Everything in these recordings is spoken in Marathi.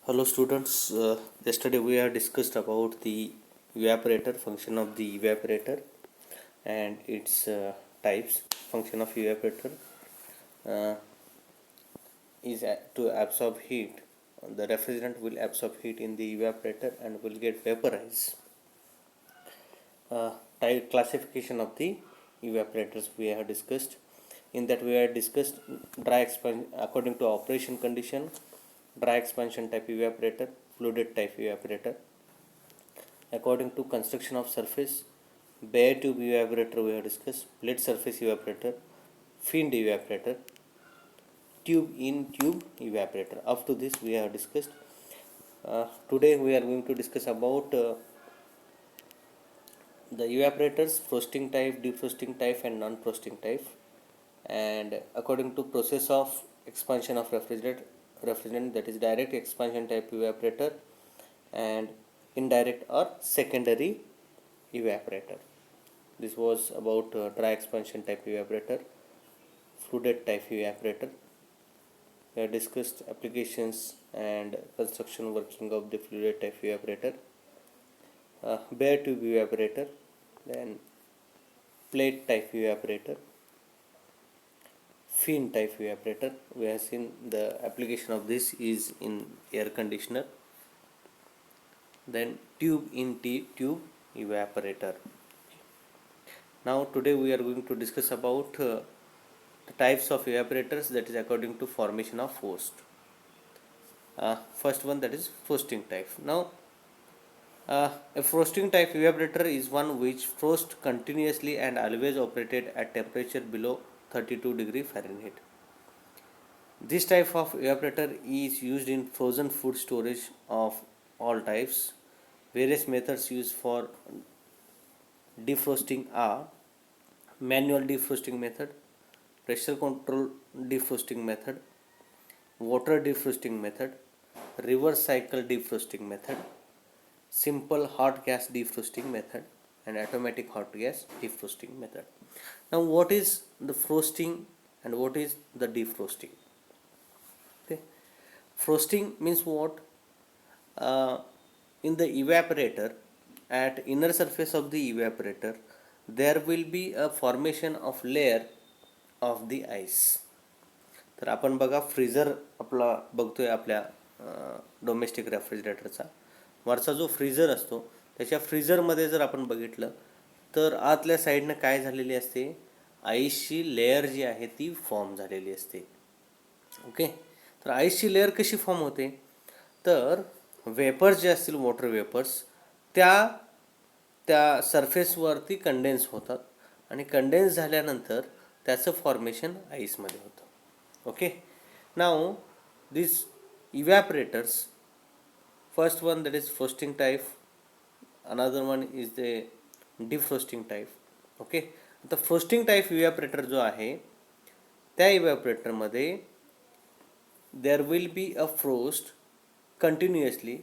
Hello students, yesterday we have discussed about the evaporator, function of the evaporator and its types. Function of evaporator uh, is to absorb heat. The refrigerant will absorb heat in the evaporator and will get vaporized. Type classification of the evaporators we have discussed. In that we have discussed dry expansion according to operation condition, dry expansion type evaporator, fluided type evaporator. According to construction of surface, bare tube evaporator we have discussed, plate surface evaporator, finned evaporator, tube in tube evaporator. Up to this we have discussed. Today we are going to discuss about the evaporators, frosting type, defrosting type and non-frosting type. And according to process of expansion of refrigerant, that is direct expansion type evaporator and indirect or secondary evaporator. This was about dry expansion type evaporator, fluided type evaporator. We have discussed applications and construction working of the fluided type evaporator, bare tube evaporator, then plate type evaporator, fin type evaporator. We have seen the application of this is in air conditioner. Then tube in tube evaporator. Now today we are going to discuss about the types of evaporators, that is according to formation of frost. First one, that is frosting type. Now a frosting type evaporator is one which frosts continuously and always operated at temperature below 32 degree Fahrenheit. This type of evaporator is used in frozen food storage of all types. Various methods used for defrosting are manual defrosting method, pressure control defrosting method, water defrosting method, reverse cycle defrosting method, simple hot gas defrosting method and automatic hot gas defrosting method. Now what is the frosting and what is the defrosting? Okay. Frosting means what? In the evaporator, at inner surface of the evaporator there will be a formation of layer of the ice. तर आपण बघा फ्रीजर आपला बघतोय आपल्या डोमेस्टिक रेफ्रिजरेटरचा वरचा जो फ्रीजर असतो त्याच्या फ्रीजरमध्ये जर आपण बघितलं तर आतल्या साईडनं काय झालेली असते, आईसची लेयर जी आहे ती फॉर्म झालेली असते. ओके. तर आईसची लेयर कशी फॉर्म होते, तर वेपर्स जे असतील वॉटर वेपर्स त्या त्या सरफेसवरती कंडेन्स होतात आणि कंडेन्स झाल्यानंतर त्याचं फॉर्मेशन आईसमध्ये होतं. Okay. Now this evaporators, first one that is frosting type, another one is the defrosting type. Okay. आता फ्रोस्टिंग टाईप इव्हॅपरेटर जो आहे त्या इव्हॅपरेटरमध्ये there will be a frost continuously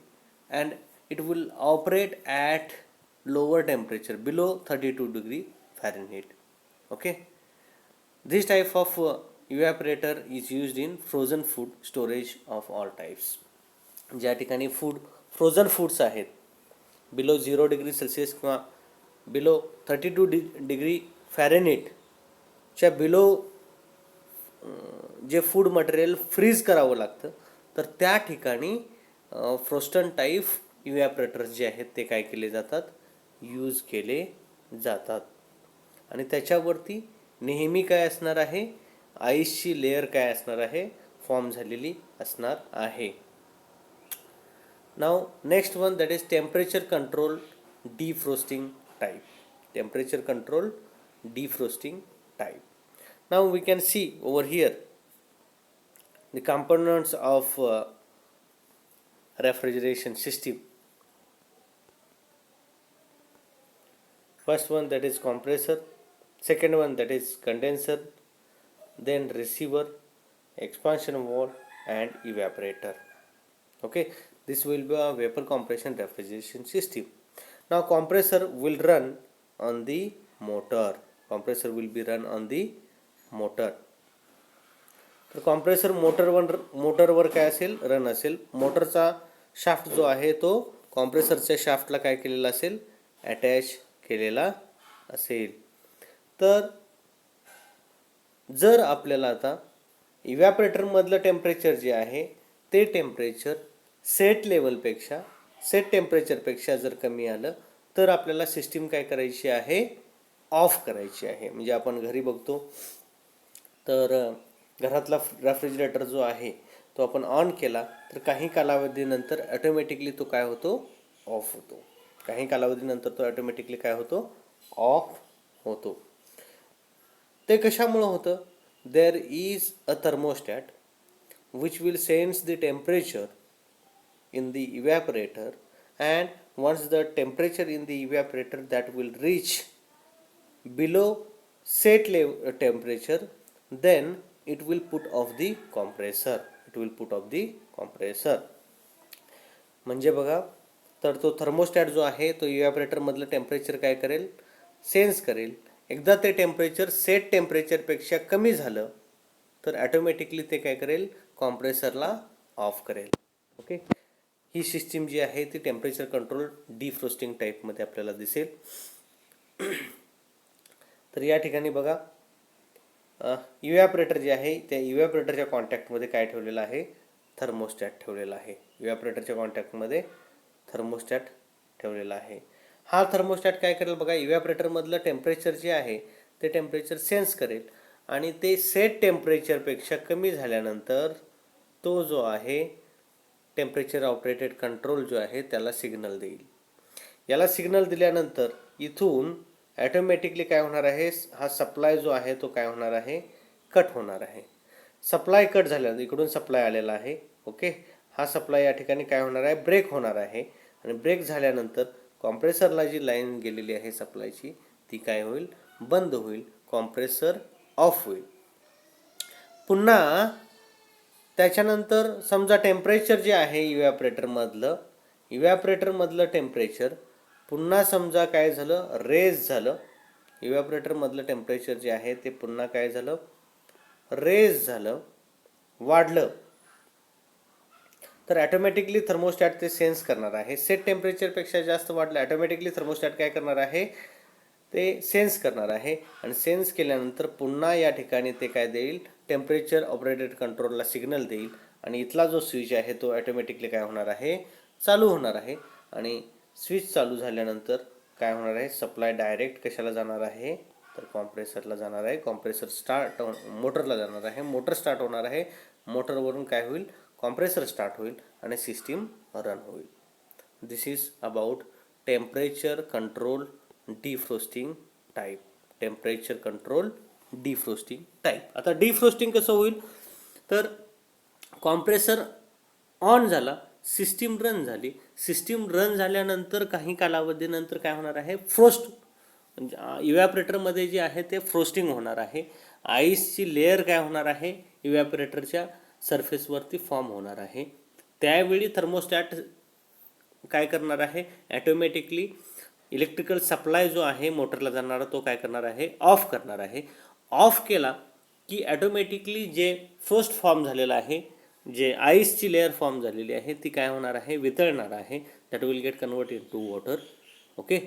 and it will operate at lower temperature below 32 degree Fahrenheit. Okay. This type of evaporator is used in frozen food storage of all types. ज्या ठिकाणी फ्रोझन फूड्स आहेत बिलो 0 डिग्री सेल्सिअस किंवा बिलो 32 डिग्री फॅरेनहीटच्या बिलो जे फूड मटेरियल फ्रीज करावं लागतं, तर त्या ठिकाणी फ्रोस्टन टाईप इव्हॅपरेटर्स जे आहेत ते काय केले जातात, यूज केले जातात. आणि त्याच्यावरती नेहमी काय असणार आहे, आईसची लेयर काय असणार आहे, फॉर्म झालेली असणार आहे. नाव next one that is temperature control defrosting type. Temperature control defrosting type. Now we can see over here the components of refrigeration system. First one that is compressor, second one that is condenser, then receiver, expansion valve and evaporator. Okay, this will be a vapor compression refrigeration system. Now compressor will run on the motor. Compressor will be run on the motor. तर कॉम्प्रेसर मोटरवर काय असेल, रन असेल. मोटरचा शाफ्ट जो आहे तो कॉम्प्रेसरच्या शाफ्टला काय केलेला असेल, अटॅच केलेला असेल. तर जर आपल्याला आता इव्हॅपरेटरमधलं टेम्परेचर जे आहे ते टेम्परेचर सेट टेम्परेचरपेक्षा जर कमी आलं तर आपल्याला सिस्टीम काय करायची आहे, ऑफ करायची आहे. म्हणजे आपण घरी बघतो तर घरातला रेफ्रिजरेटर जो आहे तो आपण ऑन केला तर काही कालावधीनंतर ऑटोमॅटिकली तो काय होतो, ऑफ होतो. काही कालावधीनंतर तो ऑटोमॅटिकली काय होतो, ऑफ होतो. ते कशामुळं होतं? There is a thermostat which will sense the temperature in the evaporator, and once the temperature in the evaporator that will reach below set temperature, then it will put off the compressor. म्हणजे बघा, तर तो थर्मोस्टॅट जो आहे तो इव्हॅपरेटरमधलं टेम्परेचर काय करेल, सेन्स करेल. एकदा ते टेम्परेचर सेट टेम्परेचरपेक्षा कमी झालं तर ॲटोमॅटिकली ते काय करेल, कॉम्प्रेसरला ऑफ करेल. ओके, ही सिस्टीम जी आहे ती टेम्परेचर कंट्रोल डिफ्रोस्टिंग टाईपमध्ये आपल्याला दिसेल. तर या ठिकाणी बघा, इव्हॅपरेटर जे आहे त्या इव्हॅपरेटरच्या कॉन्टॅक्टमध्ये काय ठेवलेलं आहे, थर्मोस्टॅट ठेवलेला आहे. इव्हॅपरेटरच्या कॉन्टॅक्टमध्ये थर्मोस्टॅट ठेवलेला आहे. हा थर्मोस्टॅट काय करेल बघा, इव्हॅपरेटरमधलं टेम्परेचर जे आहे ते टेम्परेचर सेन्स करेल आणि ते सेट टेम्परेचरपेक्षा कमी झाल्यानंतर तो जो आहे टेम्परेचर ऑपरेटेड कंट्रोल जो आहे त्याला सिग्नल देईल. याला सिग्नल दिल्यानंतर इथून ॲटोमॅटिकली काय होणार आहे, हा सप्लाय जो आहे तो काय होणार आहे, कट होणार आहे. सप्लाय कट झाल्यानंतर इकडून सप्लाय आलेला आहे. ओके, हा सप्लाय या ठिकाणी काय होणार आहे, ब्रेक होणार आहे. आणि ब्रेक झाल्यानंतर कॉम्प्रेसरला जी लाईन गेलेली आहे सप्लायची ती काय होईल, बंद होईल. कॉम्प्रेसर ऑफ होईल. पुन्हा त्याच्यानंतर समजा टेम्परेचर जे आहे इव्हॅपरेटरमधलं टेम्परेचर पुन्हा समजा काय झालं, रेज झालं. इव्हॅपरेटरमधलं टेम्परेचर जे आहे ते पुन्हा काय झालं, रेज झालं, वाढलं. तर ॲटोमॅटिकली थर्मोस्टॅट ते सेन्स करणार आहे. सेट टेम्परेचरपेक्षा जास्त वाढलं, ॲटोमॅटिकली थर्मोस्टॅट काय करणार आहे, ते सेन्स करणार आहे. आणि सेन्स केल्यानंतर पुन्हा या ठिकाणी ते काय देईल, टेम्परेचर ऑपरेटेड कंट्रोलला सिग्नल देईल. आणि इथला जो स्विच आहे तो ॲटोमॅटिकली काय होणार आहे, चालू होणार आहे. आणि स्विच चालू झाल्यानंतर काय होणार आहे, सप्लाय डायरेक्ट कशाला जाणार आहे, तर कॉम्प्रेसरला जाणार आहे. कॉम्प्रेसर स्टार्ट मोटरला जाणार आहे. मोटर स्टार्ट होणार आहे. मोटरवरून काय होईल, कॉम्प्रेसर स्टार्ट होईल आणि सिस्टीम रन होईल. This is about temperature control defrosting type. Temperature control defrosting type. आता डिफ्रोस्टिंग कसं होईल, तर कॉम्प्रेसर ऑन झाला, सिस्टीम रन झाली. सिस्टीम रन झाल्यानंतर काही कालावधीनंतर काय होणार आहे, फ्रोस्ट म्हणजे इव्हॅपरेटरमध्ये जे आहे ते फ्रोस्टिंग होणार आहे. आईसची लेअर काय होणार आहे, इव्हॅपरेटरच्या सरफेसवरती फॉर्म होणार आहे. त्यावेळी थर्मोस्टॅट काय करणार आहे, ॲटोमॅटिकली इलेक्ट्रिकल सप्लाय जो आहे मोटरला जाणारा तो काय करणार आहे, ऑफ करणार आहे. ऑफ केला की ॲटोमॅटिकली जे फ्रोस्ट फॉर्म झालेला आहे, जे आईसची लेअर फॉर्म झालेली आहे ती काय होणार आहे, वितळणार आहे. That will get convert into water. Okay,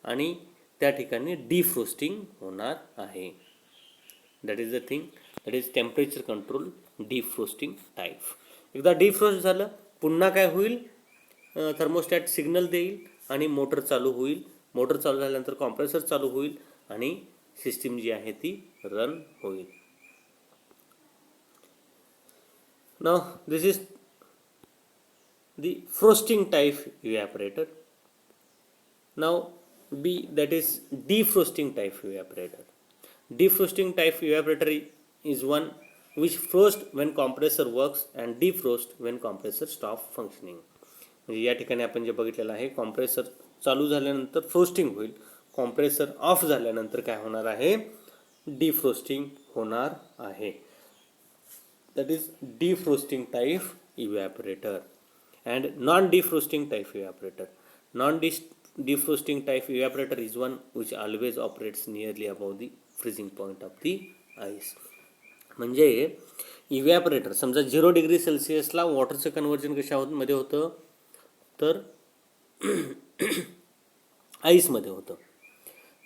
आणि त्या ठिकाणी डिफ्रोस्टिंग होणार आहे. That is the thing, that is temperature control defrosting type. एकदा डिफ्रोस्ट झालं पुन्हा काय होईल, थर्मोस्टॅट सिग्नल देईल आणि मोटर चालू होईल. मोटर चालू झाल्यानंतर कॉम्प्रेसर चालू होईल आणि सिस्टीम जी आहे ती रन होईल. Now this is the frosting type evaporator. Now B, that is defrosting type evaporator. Defrosting type evaporator is one which frost when compressor works and defrost when compressor stop functioning. म्हणजे या ठिकाणी आपण जे बघितलेलं आहे, कॉम्प्रेसर चालू झाल्यानंतर फ्रोस्टिंग होईल, कॉम्प्रेसर ऑफ झाल्यानंतर काय होणार आहे, डिफ्रोस्टिंग होणार आहे. That is defrosting type evaporator and non-defrosting type evaporator. Non-defrosting type evaporator is one which always operates nearly above the freezing point of the ice. म्हणजे इव्हॅपरेटर समजा 0 डिग्री सेल्सिअसला वॉटरचं कन्व्हर्जन कशामध्ये होतं, तर आईसमध्ये होतं.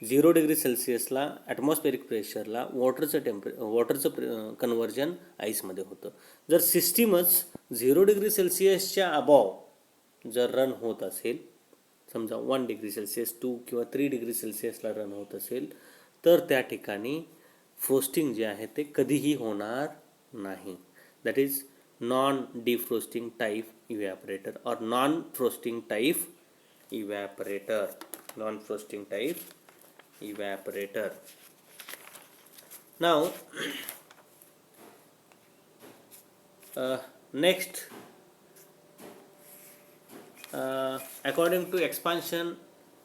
0 डिग्री सेल्सिअसला ॲटमॉस्फेरिक प्रेशरला वॉटरचं कन्व्हर्जन आईसमध्ये होतं. जर सिस्टीमच 0 डिग्री सेल्सिअसच्या अबॉव जर रन होत असेल, समजा 1 डिग्री सेल्सिअस 2 किंवा 3 डिग्री सेल्सिअसला रन होत असेल, तर त्या ठिकाणी फ्रोस्टिंग जे आहे ते कधीही होणार नाही. That is non defrosting type evaporator और non frosting type evaporator. Non frosting type evaporator. Now next, according to expansion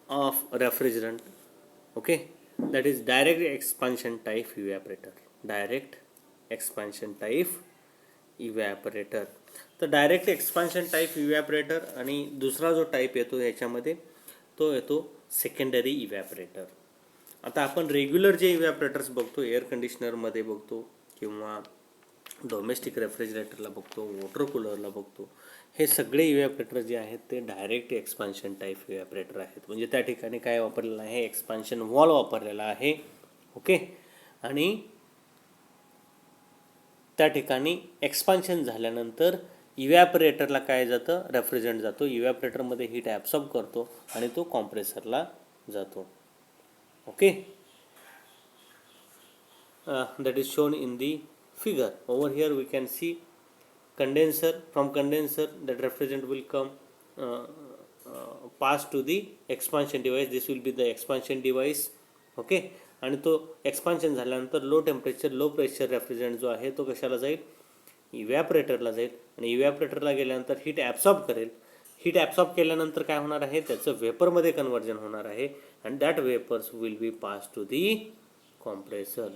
of refrigerant, okay, that is direct expansion type evaporator. Direct expansion type evaporator. तर डायरेक्ट एक्सपान्शन टाईप इव्हॅपरेटर आणि दुसरा जो टाईप येतो याच्यामध्ये तो येतो सेकंडरी इव्हॅपरेटर. आता आपण रेग्युलर जे इव्हॅपरेटर्स बघतो, एअर कंडिशनरमध्ये बघतो किंवा डोमेस्टिक रेफ्रिजरेटरला बघतो, वॉटर कूलरला बघतो, हे सगळे इव्हॅपरेटर जे आहेत ते डायरेक्ट एक्सपान्शन टाईप इव्हॅपरेटर आहेत. म्हणजे त्या ठिकाणी काय वापरलेलं आहे, एक्सपान्शन वॉल्व वापरलेला आहे. ओके, आणि त्या ठिकाणी एक्सपान्शन झाल्यानंतर इव्हॅपरेटरला काय जातं, रेफ्रिजरंट जातो, इव्हॅपरेटरमध्ये हीट ॲब्सॉर्ब करतो आणि तो कॉम्प्रेसरला जातो. Okay, that is shown in the figure. Over here we can see condenser. From condenser that refrigerant will come pass to the expansion device. This will be the expansion device. Okay, आणि तो एक्सपान्शन झाल्यानंतर low temperature low pressure refrigerant जो आहे तो कशाला जाईल, इव्हॅपरेटरला जाईल आणि इव्हॅपरेटरला गेल्यानंतर हीट ॲब्सॉर्ब करेल. हीट ॲब्सॉर्ब केल्यानंतर काय होणार आहे, त्याचं वेपरमध्ये कन्वर्जन होणार आहे and that vapors will be passed to the compressor.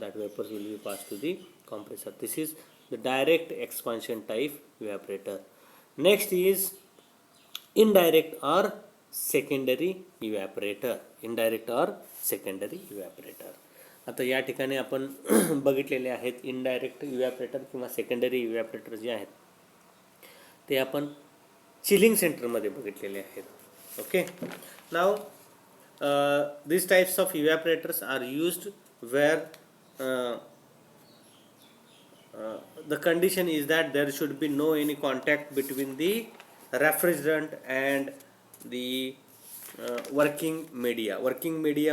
This is the direct expansion type evaporator. Next is indirect or secondary evaporator. आता या ठिकाणी आपण बघितलेले आहेत इनडायरेक्ट इव्हॅपरेटर किंवा सेकंडरी इव्हॅपरेटर जे आहेत ते आपण चिलिंग सेंटरमध्ये बघितलेले आहेत. Okay, now these types of evaporators are used where the condition is that there should be no any contact between the refrigerant and the working media.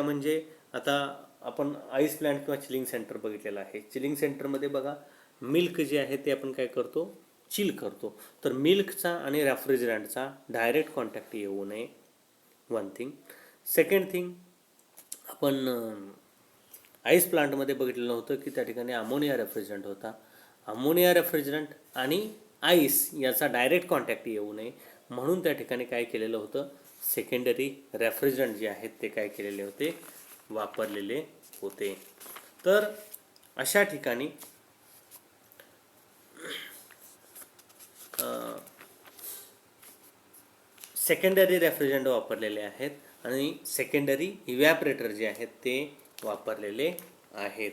म्हणजे आता आपण आईस प्लांट किंवा चिलिंग सेंटर बघितलेलं आहे. चिलिंग सेंटरमध्ये बघा मिल्क जे आहे ते आपण काय करतो, चिल करतो. तर मिल्कचा आणि रेफ्रिजरंटचा डायरेक्ट कॉन्टॅक्ट येऊ नये, वन थिंग. सेकंड थिंग, आपण आईस प्लांटमध्ये बघितलेलं होतं की त्या ठिकाणी अमोनिया रेफ्रिजरंट होता. अमोनिया रेफ्रिजरंट आणि आईस याचा डायरेक्ट कॉन्टॅक्ट येऊ नये म्हणून त्या ठिकाणी काय केलेलं होतं, सेकंडरी रेफ्रिजरंट जे आहेत ते काय केलेले होते, वापरलेले होते. तर अशा ठिकाणी सेकंडरी रेफ्रिजरंट वापरलेले आहेत आणि सेकंडरी इव्हॅपरेटर जे आहेत ते वापरलेले आहेत.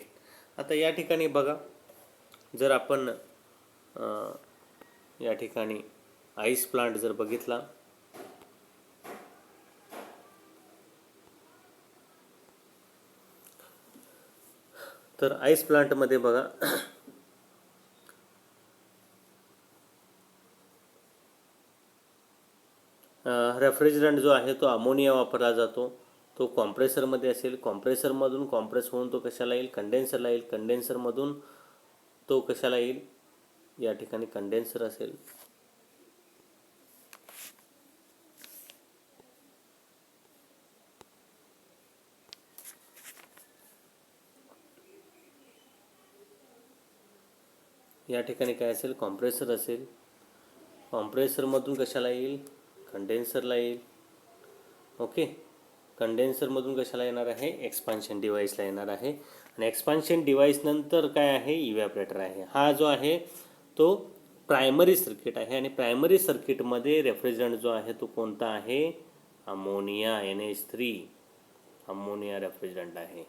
आता या ठिकाणी बघा, जर आपण या ठिकाणी आईस प्लांट जर बघितला तर आईस प्लांटमध्ये बघा रेफ्रिजरंट जो आहे तो अमोनिया वापरला जातो. तो कॉम्प्रेसरमध्ये असेल, कॉम्प्रेसरमधून कॉम्प्रेस होऊन तो कशाला येईल, कंडेन्सरला येईल, कंडेन्सरमधून तो कशाला येईल, या ठिकाणी कंडेन्सर असेल, या ठिकाणी काय असेल, कॉम्प्रेसर असेल, कॉम्प्रेसरमधून कशाला येईल, कंडेन्सरला येईल. ओके, कंडेन्सरमधून कशाला येणार आहे, एक्सपान्शन डिव्हाइसला येणार आहे आणि एक्सपान्शन डिव्हाइस नंतर काय आहे, इव्हॅपरेटर आहे. हा जो आहे तो प्रायमरी सर्किट आहे आणि प्रायमरी सर्किटमध्ये रेफ्रिजरंट जो आहे तो कोणता आहे, अमोनिया NH3 अमोनिया रेफ्रिजरंट आहे.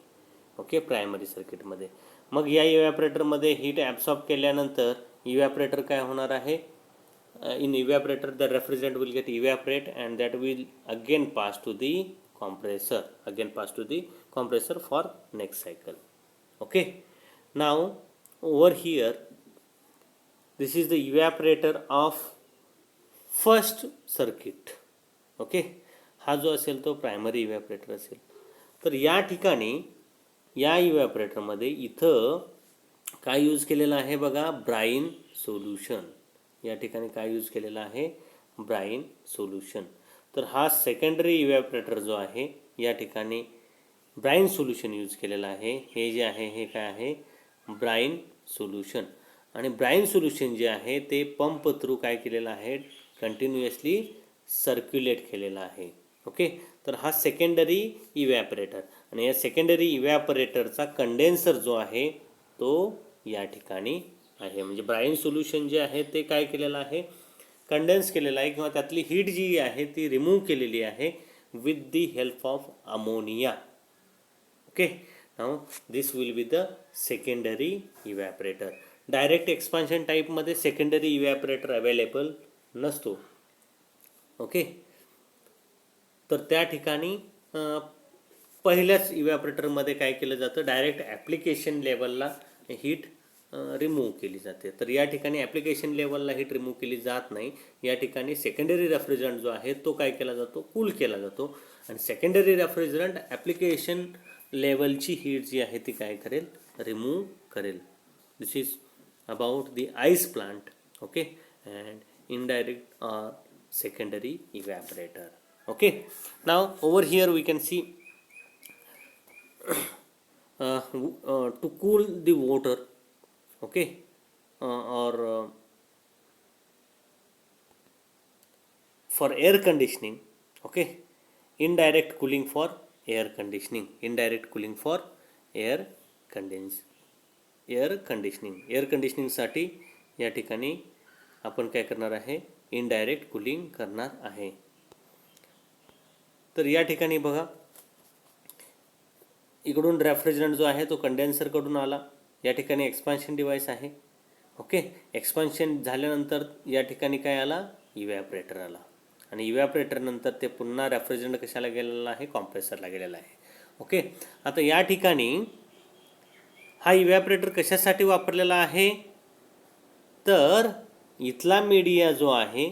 ओके, प्रायमरी सर्किटमध्ये. मग या इव्हॅपरेटरमध्ये हीट ॲब्सॉर्ब केल्यानंतर इव्हॅपरेटर काय होणार आहे, in evaporator the refrigerant will get evaporate and that will again pass to the compressor for next cycle. Okay, now over here this is the evaporator of first circuit. Okay, हा जो असेल तो प्रायमरी इव्हॅपरेटर असेल. तर या ठिकाणी या इव्हॅपरेटरमध्ये इथं काय यूज केलेलं आहे बघा, ब्राईन सोल्युशन. या ठिकाणी काय यूज केलेलं आहे, ब्राईन सोल्युशन. तर हा सेकंडरी इव्हॅपरेटर जो आहे या ठिकाणी ब्राईन सोल्युशन यूज केलेलं आहे. हे जे आहे हे काय आहे, ब्राईन सोल्युशन. आणि ब्राईन सोल्युशन जे आहे ते पंप थ्रू काय केलेलं आहे, कंटिन्युअसली सर्क्युलेट केलेला आहे. ओके, तर हा सेकंडरी इव्हॅपरेटर. आणि या सेकंडरी इव्हॅपरेटरचा कंडेन्सर जो आहे तो या ठिकाणी आहे. म्हणजे ब्राईन सोल्युशन जे आहे ते काय केलेलं आहे, कंडेन्स केलेलं आहे किंवा त्यातली हीट जी आहे ती रिमूव्ह केलेली आहे with the help of ammonia. Okay, now this will be the secondary evaporator. Direct expansion टाईपमध्ये सेकंडरी इव्हॅपरेटर अवेलेबल नसतो. ओके, तर त्या ठिकाणी पहिल्याच इव्हॅपरेटरमध्ये काय केलं जातं, डायरेक्ट ॲप्लिकेशन लेवलला हीट रिमूव्ह केली जाते. तर या ठिकाणी ॲप्लिकेशन लेवलला हीट रिमूव्ह केली जात नाही. या ठिकाणी सेकंडरी रेफ्रिजरंट जो आहे तो काय केला जातो, कूल केला जातो. आणि सेकंडरी रेफ्रिजरंट ॲप्लिकेशन लेवलची हीट जी आहे ती काय करेल, रिमूव्ह करेल. This is about the ice plant. Okay, and indirect or secondary evaporator. Okay, now over here we can see to cool the water. Okay, or for air conditioning. Okay, indirect cooling for air conditioning. Indirect cooling for air conditioning साठी या ठिकाणी आपण काय करणार आहे, इनडायरेक्ट कूलिंग करणार आहे. तर या ठिकाणी बघा, इकडून रेफ्रिजरंट जो आहे तो कंडेन्सरकडून आला. या ठिकाणी एक्सपान्शन डिव्हाइस आहे. ओके, एक्सपान्शन झाल्यानंतर या ठिकाणी काय आला, इव्हॅपरेटर आला. आणि इव्हॅपरेटर नंतर ते पुन्हा रेफ्रिजरंट कशाला गेलेला आहे, कॉम्प्रेसरला गेलेला आहे. ओके, आता या ठिकाणी हा इव्हॅपरेटर कशासाठी वापरलेला आहे, तर इथला मीडिया जो आहे,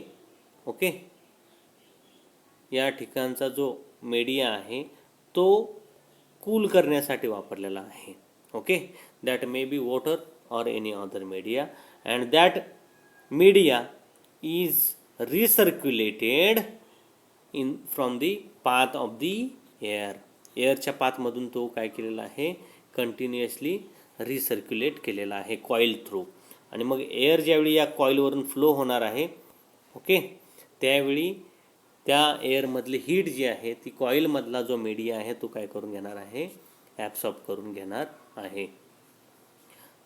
ओके, या ठिकाणचा जो मीडिया आहे तो कूल करण्यासाठी वापरलेला आहे. Okay, that may be water or any other media and that media is recirculated in from the path of the air. एअरच्या पाथमधून तो काय केलेला आहे, कंटिन्युअसली रिसर्क्युलेट केलेला आहे कॉईल थ्रू. आणि मग एअर ज्यावेळी या कॉईलवरून फ्लो होणार आहे, ओके, त्यावेळी त्या एअरमधली हीट जी आहे ती कॉईलमधला जो मीडिया आहे तो काय करून घेणार आहे, ॲब्सॉर्ब करून घेणार आहे.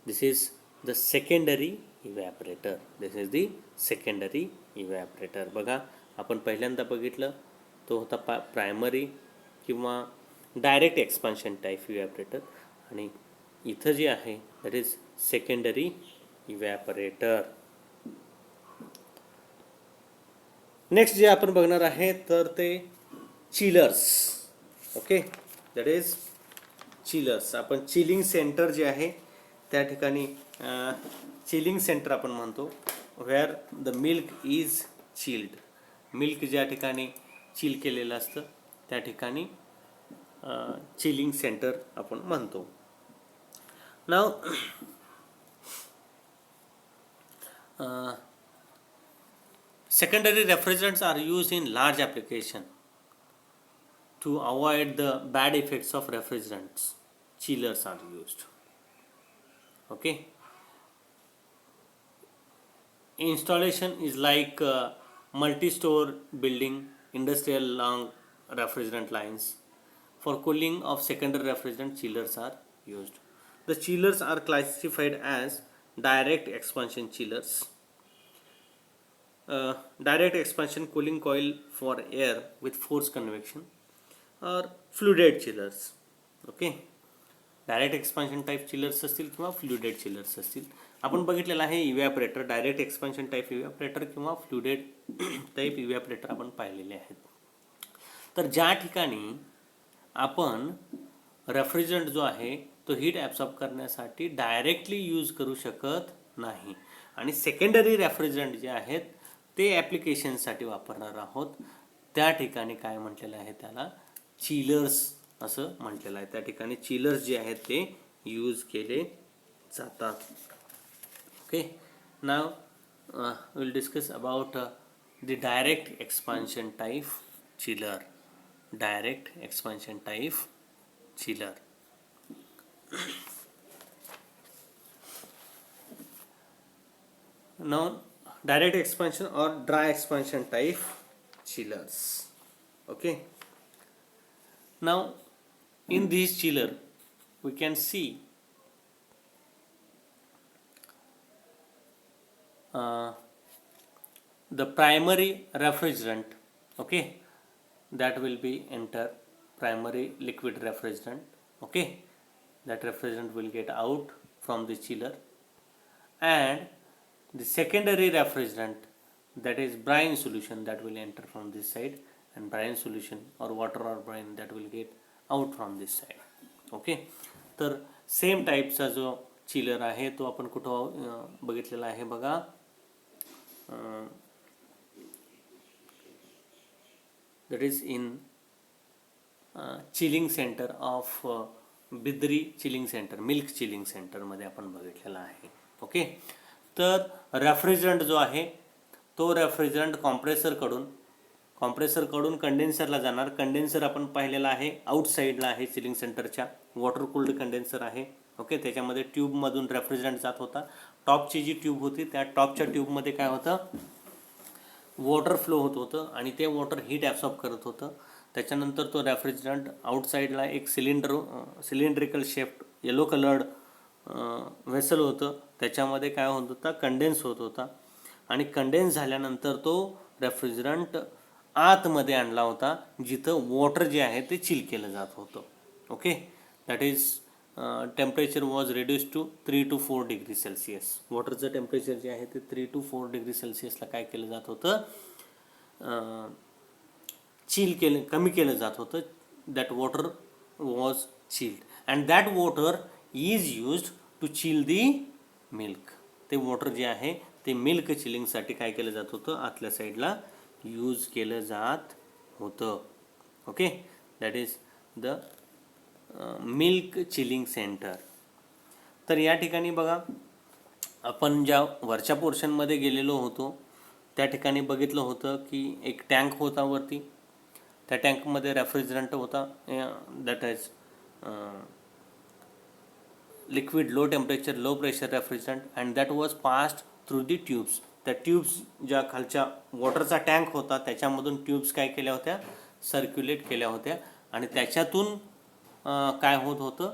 This is the secondary evaporator. This is the secondary evaporator. बघा, आपण पहिल्यांदा बघितलं तो होता प्रायमरी किंवा डायरेक्ट एक्सपान्शन टाईप इव्हॅपरेटर. आणि इथं जे आहे that is secondary evaporator. Next जे आपण बघणार आहे तर ते chillers. Okay, that is chillers. आपण चिलिंग सेंटर जे आहे त्या ठिकाणी चिलिंग सेंटर आपण म्हणतो, where the milk is chilled. Milk ज्या ठिकाणी चिल केलेलं असतं त्या ठिकाणी चिलिंग सेंटर आपण म्हणतो. नाव secondary refrigerants are used in large application to avoid the bad effects of refrigerants. Chillers are used. Okay, installation is like multi-store building, industrial long refrigerant lines. For cooling of secondary refrigerant, chillers are used. The chillers are classified as direct expansion chillers, direct expansion cooling coil for air with force convection, or fluided chillers. Okay, direct expansion type chillers असतील किंवा फ्लुइडेड चिलर्स असतील. आपण बघितलेलं आहे इव्हॅपरेटर, डायरेक्ट एक्सपान्शन टाईप इव्हॅपरेटर किंवा फ्लुडेड टाईप इव्हॅपरेटर आपण पाहिलेले आहेत. तर ज्या ठिकाणी आपण रेफ्रिजरंट जो आहे तो हीट ॲब्सॉर्ब करण्यासाठी डायरेक्टली यूज करू शकत नाही आणि सेकंडरी रेफ्रिजरंट जे आहेत ते ॲप्लिकेशनसाठी वापरणार आहोत, त्या ठिकाणी काय म्हटलेलं आहे, त्याला चिलर्स असं म्हटलेलं आहे. त्या ठिकाणी चिलर्स जे आहेत ते यूज केले जातात. Okay, now will discuss about the direct expansion type chiller. Direct expansion type chiller. Now direct expansion or dry expansion type chillers. Okay, now in this chiller we can see the primary refrigerant. Okay, that will be enter primary liquid refrigerant. Okay, that refrigerant will get out from the chiller, and the secondary refrigerant, that is brine solution, that will enter from this side, and brine solution or water or brine that will get out from this side. Okay, तर सेम टाईपचा जो चिलर आहे तो आपण कुठं बघितलेला आहे बघा, that is in chilling centre of Bidri chilling centre, milk chilling सेंटरमध्ये आपण बघितलेला आहे. ओके, तर रेफ्रिजरंट जो आहे तो रेफ्रिजरंट कॉम्प्रेसरकडून कंडेन्सरला जाणार. कंडेन्सर आपण पाहिलेला आहे आउटसाईडला आहे चिलिंग सेंटरच्या, वॉटर कूल्ड कंडेन्सर आहे. ओके, त्याच्यामध्ये ट्यूबमधून रेफ्रिजरंट जात होता. टॉपची जी ट्यूब होती त्या टॉपच्या ट्यूबमध्ये काय होतं, वॉटर फ्लो होत होतं आणि ते वॉटर हीट ॲब्सॉर्ब करत होतं. त्याच्यानंतर तो रेफ्रिजरंट आउटसाईडला एक cylindrical shaped yellow coloured vessel होतं, त्याच्यामध्ये काय होत होता, कंडेन्स होत होता. आणि कंडेन्स झाल्यानंतर तो रेफ्रिजरंट आतमध्ये आणला होता जिथं वॉटर जे आहे ते चिल केलं जात होतं. Okay, that is temperature was reduce to 3 to 4 degree Celsius. वॉटरचं टेम्परेचर जे आहे ते 3 to 4 डिग्री सेल्सिअसला काय केलं जात होतं, कमी केलं जात होतं. That water was chilled and that water is used to chill the milk. ते वॉटर जे आहे ते मिल्क चिलिंगसाठी काय केलं जात होतं, आतल्या साईडला यूज केलं जात होतं. Okay, that is the milk chilling centre. तर या ठिकाणी बघा, आपण ज्या वरच्या पोर्शनमध्ये गेलेलो होतो त्या ठिकाणी बघितलं होतं की एक टँक होता वरती, त्या टँकमध्ये रेफ्रिजरंट होता, that is liquid low temperature low pressure refrigerant, and that was passed through the tubes. त्या ट्यूब्स ज्या खालच्या वॉटरचा टँक होता त्याच्यामधून ट्यूब्स काय केल्या होत्या, सर्क्युलेट केल्या होत्या आणि त्याच्यातून काय होत होतं,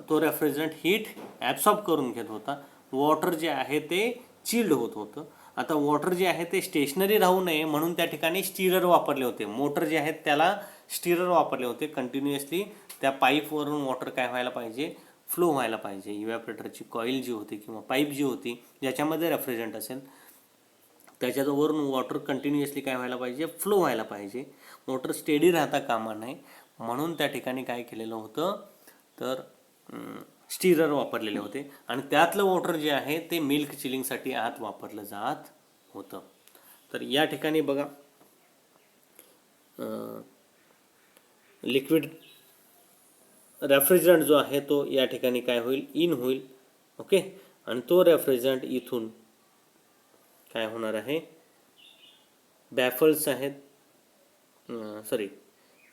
तो रेफ्रिजरंट हीट ॲब्सॉर्ब करून घेत होता. वॉटर जे आहे ते चिल्ड होत होतं. आता वॉटर जे आहे ते स्टेशनरी राहू नये म्हणून त्या ठिकाणी स्टीरर वापरले होते. मोटर जे आहेत त्याला स्टीरर वापरले होते. कंटिन्युअसली त्या पाईपवरून वॉटर काय व्हायला पाहिजे, फ्लो व्हायला पाहिजे. इव्हॅपरेटरची कॉईल जी होती किंवा पाईप जी होती ज्याच्यामध्ये रेफ्रिजरंट असेल त्याच्यावरून वॉटर कंटिन्युअसली काय व्हायला पाहिजे, फ्लो व्हायला पाहिजे. वॉटर स्टेडी राहता कामा नये म्हणून त्या ठिकाणी काय केलेलं होतं, तर स्टीरर वापरलेले होते आणि त्यातलं वॉटर जे आहे ते मिल्क चिलिंगसाठी आत वापरलं जात होतं. तर या ठिकाणी बघा, लिक्विड रेफ्रिजरंट जो आहे तो या ठिकाणी काय होईल, इन होईल. ओके, आणि तो रेफ्रिजरंट इथून काय होणार आहे, बॅफल्स आहेत, सॉरी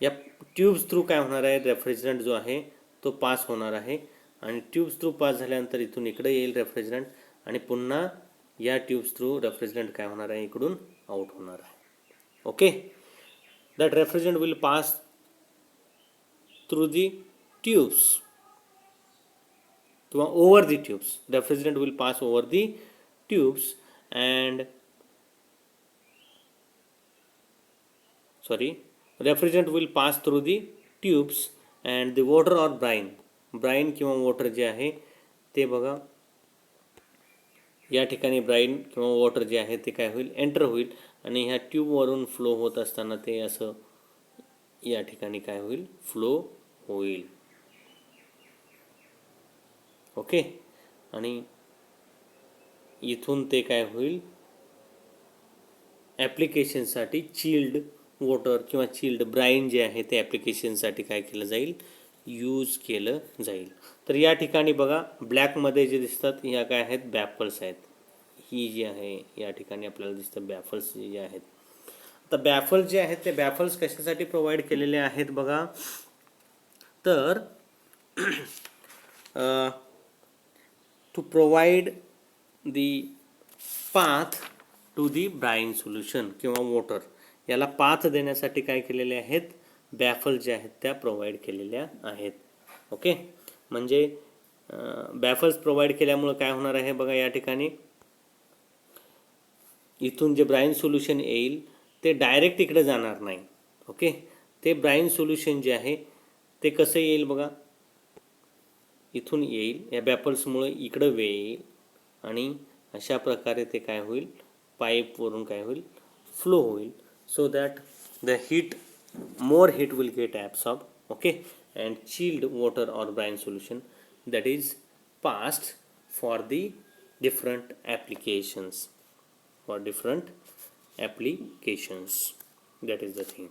या ट्यूब्स थ्रू काय होणार आहे, रेफ्रिजरंट जो आहे तो पास होणार आहे आणि ट्यूब्स थ्रू पास झाल्यानंतर इथून इकडे येईल रेफ्रिजरंट आणि पुन्हा या ट्यूब्स थ्रू रेफ्रिजरंट काय होणार आहे, इकडून आउट होणार आहे. Okay, that refrigerant will pass through the tubes किंवा over the tubes. Refrigerant will pass over the tubes and refrigerant will pass through the tubes and the water or brine किंवा water जे आहे ते बघा या ठिकाणी ब्राईन किंवा वॉटर जे आहे ते काय होईल, एंटर होईल आणि ह्या ट्यूबवरून फ्लो होत असताना ते असं या ठिकाणी काय होईल, फ्लो होईल. ओके. आणि इथून ते काय होईल, ॲप्लिकेशनसाठी चिल्ड वॉटर किंवा चिल्ड ब्राईन जे आहे ते ॲप्लिकेशनसाठी काय केलं जाईल, यूज केलं जाईल. तर या ठिकाणी बघा ब्लॅकमध्ये जे दिसतात ह्या काय आहेत, बॅफल्स आहेत. ही जी आहे या ठिकाणी आपल्याला दिसतं बॅफल्स जे आहेत. आता बॅफल्स जे आहेत ते बॅफल्स कशासाठी प्रोव्हाइड केलेले आहेत बघा, तर to provide the path to the brine solution किंवा वॉटर, याला पाथ देण्यासाठी काय केलेले आहेत, बॅफल जे आहेत त्या प्रोव्हाइड केलेल्या आहेत. ओके. म्हणजे बॅफल्स प्रोव्हाइड केल्यामुळं काय होणार आहे बघा, या ठिकाणी इथून जे ब्राईन सोल्युशन येईल ते डायरेक्ट इकडे जाणार नाही. ओके. ते ब्राईन सोल्युशन जे आहे ते कसं येईल बघा, इथून येईल, या बॅफल्समुळे इकडं वे येईल आणि अशा प्रकारे ते काय होईल, पाईपवरून काय होईल, फ्लो होईल. So that the heat, more heat will get absorb. Okay. And chilled water or brine solution that is passed for the different applications, for different applications. That is the thing.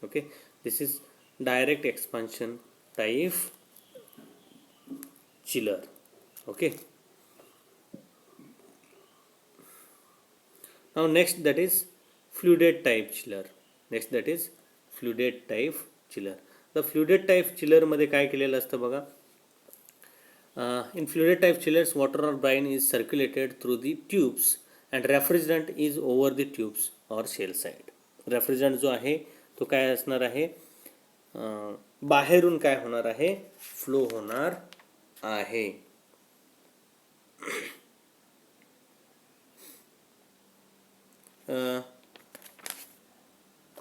Okay, this is direct expansion type chiller. Okay, now next that is fluided type chiller. Next that is fluided type chiller. The fluided type chiller मध्ये काय केलेलं असतं बघा, in fluided type chillers water or brine is circulated through the tubes and refrigerant is over the tubes or shell side. Refrigerant जो आहे तो काय असणार आहे, बाहेरून काय होणार आहे, फ्लो होणार आहे.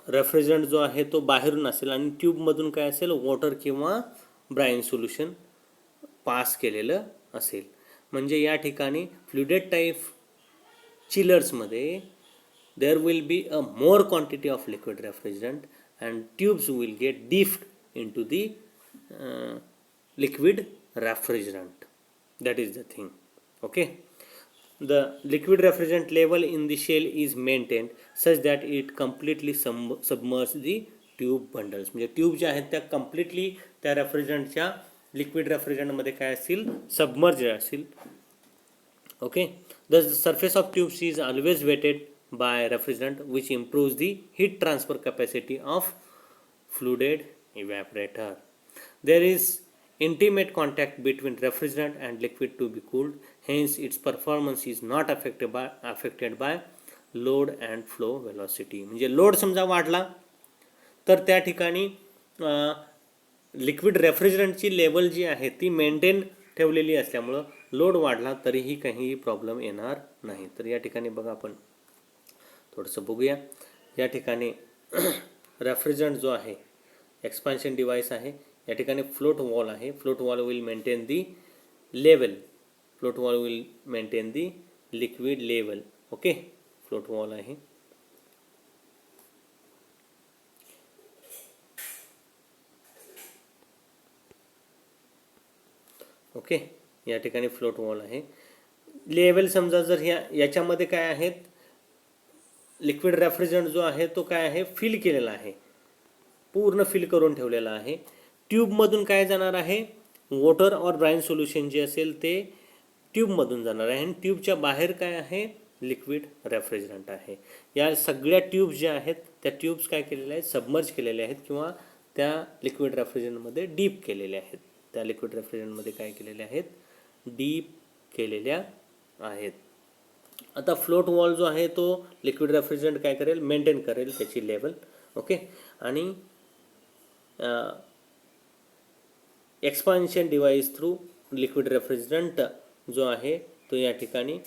रेफ्रिजरंट जो आहे तो बाहेरून असेल आणि ट्यूबमधून काय असेल, वॉटर किंवा ब्राईन सोल्युशन पास केलेलं असेल. म्हणजे या ठिकाणी फ्लुइडेड टाईप चिलर्समध्ये there will be a more quantity of liquid refrigerant and tubes will get dipped into the liquid refrigerant. That is the thing. Okay. The liquid refrigerant level in the shell is maintained such that it completely submerge the tube bundles. म्हणजे ट्यूब ज्या आहेत त्या कम्प्लिटली त्या रेफ्रिजरंटच्या लिक्विड रेफ्रिजरंटमध्ये काय असतील, सबमर्ज असतील. Okay. The surface of tubes is always wetted by refrigerant which improves the heat transfer capacity of fluided evaporator. There is intimate contact between refrigerant and liquid to be cooled, hence its performance is not affected by load and flow velocity. म्हणजे लोड समजा वाढला तर त्या ठिकाणी लिक्विड रेफ्रिजरंटची लेवल जी आहे ती मेंटेन ठेवलेली असल्यामुळं लोड वाढला तरीही काही प्रॉब्लेम येणार नाही. तर या ठिकाणी बघा आपण थोडंसं बघूया. या ठिकाणी रेफ्रिजरंट जो आहे एक्सपान्शन डिव्हाइस आहे, या ठिकाणी फ्लोट वॉल आहे. Float wall will maintain the level, float wall will maintain the liquid level. Okay. Float wall आहे. ओके. या ठिकाणी फ्लोट वॉल आहे. लेवल समजा जर याच्यामध्ये काय आहेत, लिक्विड रेफ्रिजरंट जो आहे तो काय आहे, फिल केलेला आहे, पूर्ण फिल करून ठेवलेला आहे. ट्यूबमधून काय जाणार आहे, वॉटर और ब्राईन सोल्युशन जे असेल ते ट्यूबमधून जाणार आहे आणि ट्यूबच्या बाहेर काय आहे, लिक्विड रेफ्रिजरंट आहे. या सगळ्या ट्यूब्स ज्या आहेत त्या ट्यूब्स काय केलेल्या आहेत, सबमर्ज केलेल्या आहेत किंवा त्या लिक्विड रेफ्रिजरंटमध्ये डीप केलेल्या आहेत. त्या लिक्विड रेफ्रिजरंटमध्ये काय केलेल्या आहेत, डीप केलेल्या आहेत. आता फ्लोट वॉल जो आहे तो लिक्विड रेफ्रिजरंट काय करेल, मेंटेन करेल त्याची लेवल. ओके. आणि expansion device through liquid refrigerant जो आहे तो या ठिकाणी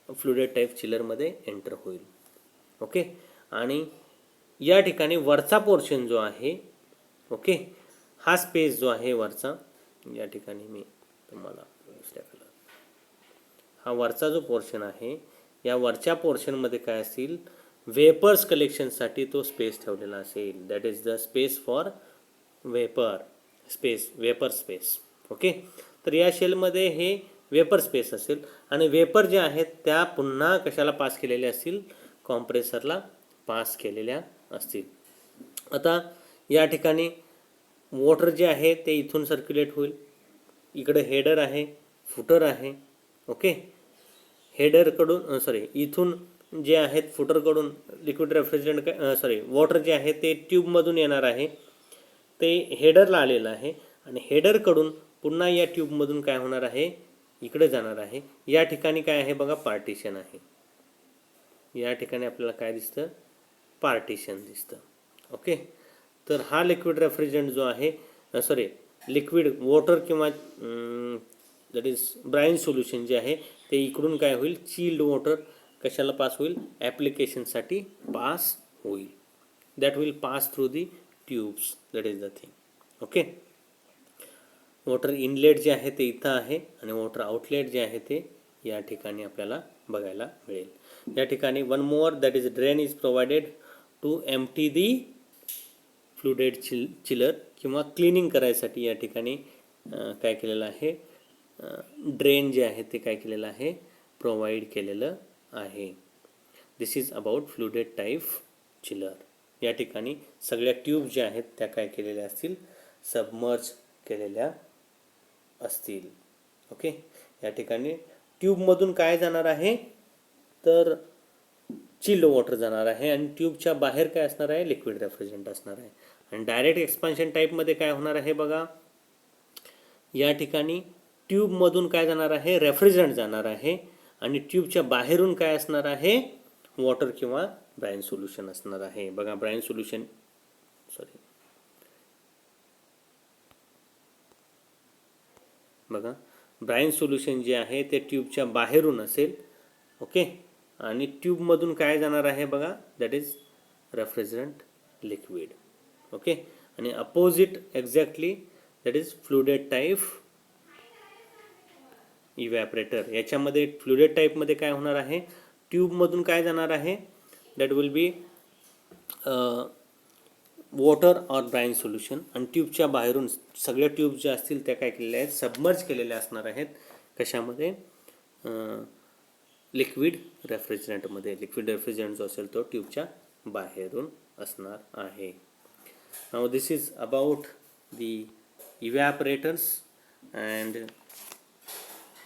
फ्लुइडेड टाईप चिलरमध्ये एंटर होईल. ओके. आणि या ठिकाणी वरचा पोर्शन जो आहे, ओके, हा स्पेस जो आहे वरचा, या ठिकाणी मी तुम्हाला हा वरचा जो पोर्शन आहे या वरच्या पोर्शनमध्ये काय असेल, वेपर्स कलेक्शनसाठी तो स्पेस ठेवलेला असेल. That is the space for vapour space. Okay, तर या शेलमध्ये हे वेपर स्पेस असेल आणि वेपर जे आहेत त्या पुन्हा कशाला पास केलेल्या असतील, कॉम्प्रेसरला पास केलेल्या असतील. आता या ठिकाणी वॉटर जे आहे ते इथून सर्क्युलेट होईल. इकडे हेडर आहे, फुटर आहे. ओके, हेडरकडून इथून जे आहेत फुटरकडून लिक्विड रेफ्रिजरंट वॉटर जे आहे ते ट्यूबमधून येणार आहे, ते हेडरला आलेलं आहे आणि हेडरकडून पुन्हा या ट्यूबमधून काय होणार आहे, इकडे जाणार आहे. या ठिकाणी काय आहे बघा, पार्टिशन आहे. या ठिकाणी आपल्याला काय दिसतं, पार्टिशन दिसतं. ओके, तर हा लिक्विड रेफ्रिजरंट जो आहे लिक्विड वॉटर किंवा दॅट इज ब्राईन सोल्युशन जे आहे ते इकडून काय होईल, चिल्ड वॉटर कशाला पास होईल, ॲप्लिकेशनसाठी पास होईल. That will pass through the tubes. That is the thing. Okay, water inlet जे आहे ते इथं आहे आणि वॉटर आउटलेट जे आहे ते या ठिकाणी आपल्याला बघायला मिळेल. या ठिकाणी one more, that is drain is provided to empty the flooded chiller किंवा क्लिनिंग करायसाठी या ठिकाणी काय केलेलं आहे, ड्रेन जे आहे ते काय केलेलं आहे, प्रोव्हाइड केलेलं आहे. This is about फ्लुडेड type chiller. या ठिकाणी सगळ्या ट्यूब ज्या आहेत त्या काय केलेल्या असतील, सबमर्ज केलेल्या असतील. ओके, या ठिकाणी ट्यूबमधून काय जाणार आहे, तर चिल्ड वॉटर जाणार आहे आणि ट्यूबच्या बाहेर काय असणार आहे, लिक्विड रेफ्रिजरंट असणार आहे. आणि डायरेक्ट एक्सपान्शन टाईपमध्ये काय होणार आहे बघा, या ठिकाणी ट्यूबमधून काय जाणार आहे, रेफ्रिजरंट जाणार आहे आणि ट्यूबच्या बाहेरून काय असणार आहे, वॉटर किंवा ब्राईन सोल्युशन असणार आहे. बघा, ब्राईन सोल्युशन बघा, ब्राईन सोल्युशन जे आहे ते ट्यूबच्या बाहेरून असेल. ओके, आणि ट्यूबमधून काय जाणार आहे बघा, that is refrigerant liquid. Okay, आणि opposite exactly that is flooded type evaporator. याच्यामध्ये फ्लुडेड टाईपमध्ये काय होणार आहे, ट्यूबमधून काय जाणार आहे, that will be water or brine solution आणि ट्यूबच्या बाहेरून सगळ्या ट्यूब ज्या असतील त्या काय केलेल्या आहेत, सबमर्ज केलेल्या असणार आहेत. कशामध्ये, लिक्विड रेफ्रिजरंटमध्ये. लिक्विड रेफ्रिजरंट जो असेल तो ट्यूबच्या बाहेरून असणार आहे. Now this is about the evaporators and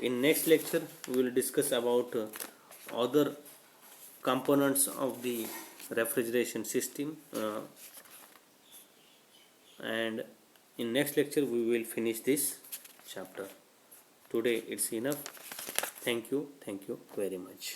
in next lecture we will discuss about other components of the refrigeration system and in next lecture we will finish this chapter. Today it's enough. Thank you very much.